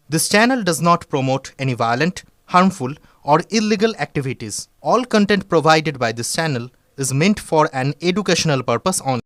This channel does not promote any violent, harmful, or illegal activities. All content provided by this channel is meant for an educational purpose only.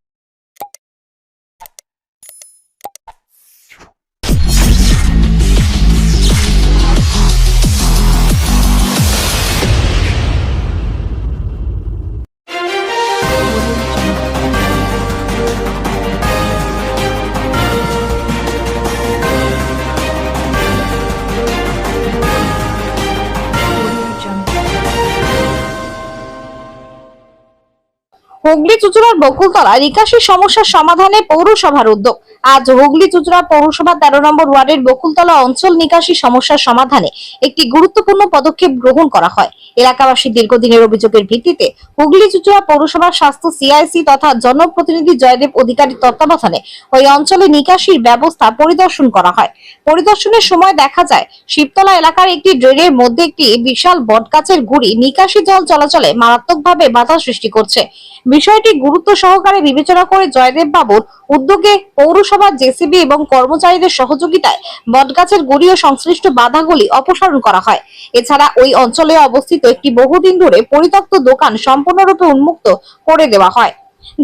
Hooghly চুঁচুড়ার Bakultala নিকাশি সমস্যার সমাধানে পৌরসভার উদ্যোগ। আজ হুগলি চুঁচুড়া পৌরসভা 13 নম্বর ওয়ার্ডের বকুলতলা অঞ্চল নিকাশি সমস্যার সমাধানে একটি গুরুত্বপূর্ণ পদক্ষেপ গ্রহণ করা হয়। এলাকাবাসীর দীর্ঘদিনের অভিযোগের ভিত্তিতে হুগলি চুঁচুড়া পৌরসভার স্বাস্থ্য সিআইসি তথা জনপ্রতিনিধি জয়দেব অধিকারীর তত্ত্বাবধানে ওই অঞ্চলে নিকাশির ব্যবস্থা পরিদর্শন করা হয়। পরিদর্শনের সময় দেখা যায় শিবতলা এলাকার একটি ড্রেনের মধ্যে একটি বিশাল বটগাছের গুঁড়ি নিকাশি জল চলাচলে মারাত্মকভাবে বাধা সৃষ্টি করছে। বিষয়টি গুরুত্ব সহকারে বিবেচনা করে জয়দেব বাবুর উদ্যোগে পৌরসভার জেসিবি এবং কর্মচারীদের সহযোগিতায় বটগাছের গুঁড়ি ও সংশ্লিষ্ট বাধাগুলি অপসারণ করা হয়। এছাড়া ওই অঞ্চলে অবস্থিত একটি বহুদিন ধরে পরিত্যক্ত দোকান সম্পূর্ণরূপে উন্মুক্ত করে দেওয়া হয়,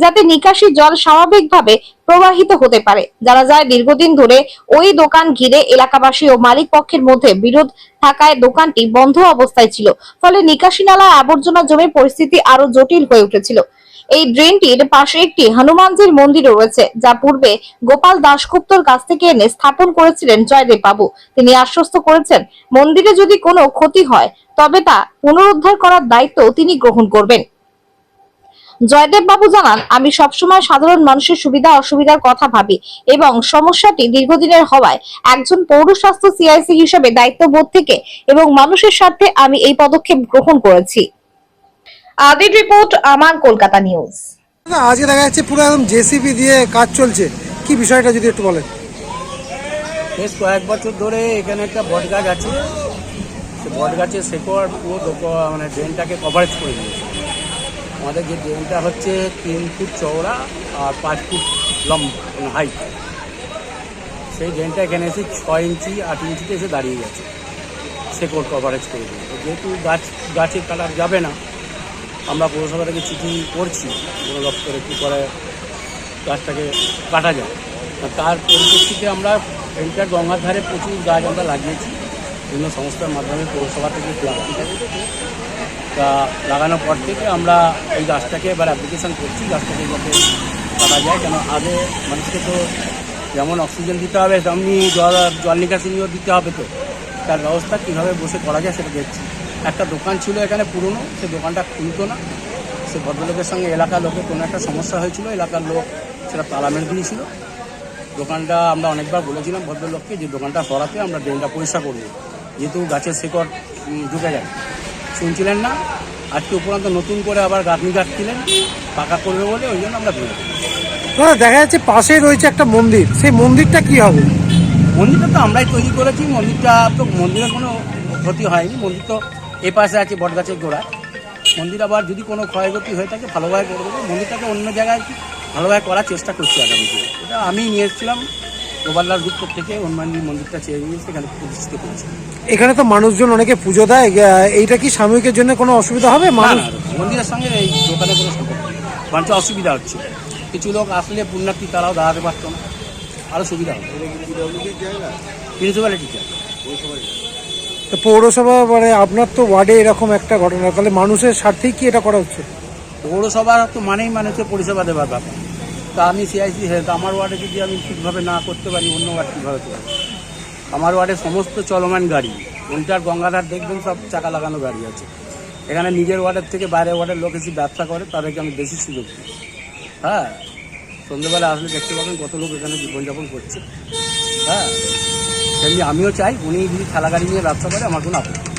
যাতে নিকাশি জল স্বাভাবিকভাবে প্রবাহিত হতে পারে। জানা যায় দীর্ঘদিন ধরে ওই দোকান ঘিরে এলাকাবাসী ও মালিক পক্ষের মধ্যে বিরোধ থাকায় দোকানটি বন্ধ অবস্থায় ছিল, ফলে নিকাশি নালায় আবর্জনা জমে পরিস্থিতি আরো জটিল হয়ে উঠেছিল। এই ড্রেনটির পাশে একটি হনুমানজির মন্দির রয়েছে, যা পূর্বে গোপাল দাশগুপ্তর কাছ থেকে এনে স্থাপন করেছিলেন জয়দেব বাবু। তিনি আশ্বস্ত করেছেন মন্দিরে যদি কোনো ক্ষতি হয় তবে তা পুনরুদ্ধার করার দায়িত্ব তিনি গ্রহণ করবেন। জয়দেব বাবু জানান, আমি সবসময় সাধারণ মানুষের সুবিধা অসুবিধার কথা ভাবি এবং সমস্যাটি দীর্ঘদিনের হওয়ায় একজন পৌর স্বাস্থ্য সিআইসি হিসেবে দায়িত্ববোধ থেকে এবং মানুষের স্বার্থে আমি এই পদক্ষেপ গ্রহণ করেছি। আদির রিপোর্ট, আমার কলকাতা নিউজ। আজকে দেখা যাচ্ছে পুরো একদম জেসিবি দিয়ে কাজ চলছে, কি বিষয়টা যদি একটু বলেন। বেশ কয়েক বছর ধরে এখানে একটা বটগাছ আছে, সে বটগাছের শেকড় পুরো মানে ড্রেনটাকে কভারেজ করে দিয়েছে। আমাদের যে ড্রেনটা হচ্ছে 3 ফুট চওড়া আর 5 ফুট লম্বা হাইট, সেই ড্রেনটা এখানে এসে 6 ইঞ্চি 8 ইঞ্চিতে এসে দাঁড়িয়ে গেছে, শেকড় কভারেজ করে দিয়েছে। যেহেতু গাছে কাটা যাবে না, আমরা পৌরসভা থেকে চিঠি করছি বন দপ্তরে কী করে গাছটাকে কাটা যায়। তার পরিপ্রেক্ষিতে আমরা এখানকার গঙ্গার ধারে প্রচুর গাছ আমরা লাগিয়েছি বিভিন্ন সংস্থার মাধ্যমে, পৌরসভা থেকে তা লাগানোর পর থেকে আমরা এই গাছটাকে এবার অ্যাপ্লিকেশান করছি, গাছটাকে যাতে কাটা যায়। কেন আগে মানুষকে তো যেমন অক্সিজেন দিতে হবে তেমনি জল নিকাশিও দিতে হবে, তো তার ব্যবস্থা কীভাবে বসে করা যায় সেটা দেখছি। একটা দোকান ছিল এখানে পুরনো, সে দোকানটা খুলতো না। সে ভদ্রলোকের সঙ্গে এলাকার লোকের কোনো একটা সমস্যা হয়েছিল, এলাকার লোক সেটা তালা মেরে দিয়েছিল। দোকানটা আমরা অনেকবার বলেছিলাম ভদ্রলোককে যে দোকানটা সরাতে, আমরা ড্রেনটা পরিষ্কার করবো, যেহেতু গাছের শিকড় ঢুকে যায়। শুনছিলেন না, আজকে উপরান্ত নতুন করে আবার গাঁথনি কাটছিলেন পাকা করবে বলে, ওই জন্য আমরা ভেঙে দেখা যাচ্ছে পাশেই রয়েছে একটা মন্দির, সেই মন্দিরটা কি হবে? মন্দিরটা তো আমরাই তৈরি করেছি, মন্দিরটা তো মন্দিরের কোনো ক্ষতি হয়নি। মন্দির তো এ পাশে আছে বটগাছের গোড়ায়। মন্দির আবার যদি কোনো ক্ষয়ক্ষতি হয়ে থাকে ভালোভাবে করে দেবো, মন্দিরটাকে অন্য জায়গায় ভালোভাবে করার চেষ্টা করছি আগামীতে। এটা আমি নিয়ে এসেছিলাম গোপাল দাশগুপ্ত থেকে, হনুমানজির মন্দিরটা চেয়ে নিয়ে এসে এখানে প্রতিষ্ঠিত করেছি। এখানে তো মানুষজন অনেকে পুজো দেয়, এইটা কি সাময়িকের জন্য কোনো অসুবিধা হবে? মন্দিরের সঙ্গে এই দোকানে কোনো সম্পর্ক নেই, বরঞ্চ অসুবিধা হচ্ছে। কিছু লোক আসলে পুণ্যার্থী তারাও দাঁড়াতে পারত না, আরও সুবিধা হবে। মিউনিসিপ্যালিটি পৌরসভা মানে আপনার তো ওয়ার্ডে এরকম একটা ঘটনা, তাহলে মানুষের স্বার্থেই কি এটা করা হচ্ছে? পৌরসভার তো মানেই মানুষের পরিষেবা দেওয়ার ব্যাপার। তা আমি সিআইসি হেলথ, আমার ওয়ার্ডে যদি আমি ঠিকভাবে না করতে পারি, অন্য ওয়ার্ড কীভাবে করবো? আমার ওয়ার্ডে সমস্ত চলমান গাড়ি, উল্টার গঙ্গাধার দেখবেন সব চাকা লাগানো গাড়ি আছে। এখানে নিজের ওয়ার্ডের থেকে বাইরের ওয়ার্ডের লোক এসে ব্যবসা করে, তাদেরকে আমি বেশি সুযোগ দিই। হ্যাঁ, সন্ধ্যেবেলা আসলে দেখতে পাবেন কত লোক এখানে জীবনযাপন করছে। হ্যাঁ, সেমনি আমিও চাই উনি যদি ঠেলা গাড়ি নিয়ে ব্যবসা করে আমার কোনো আপত্তি।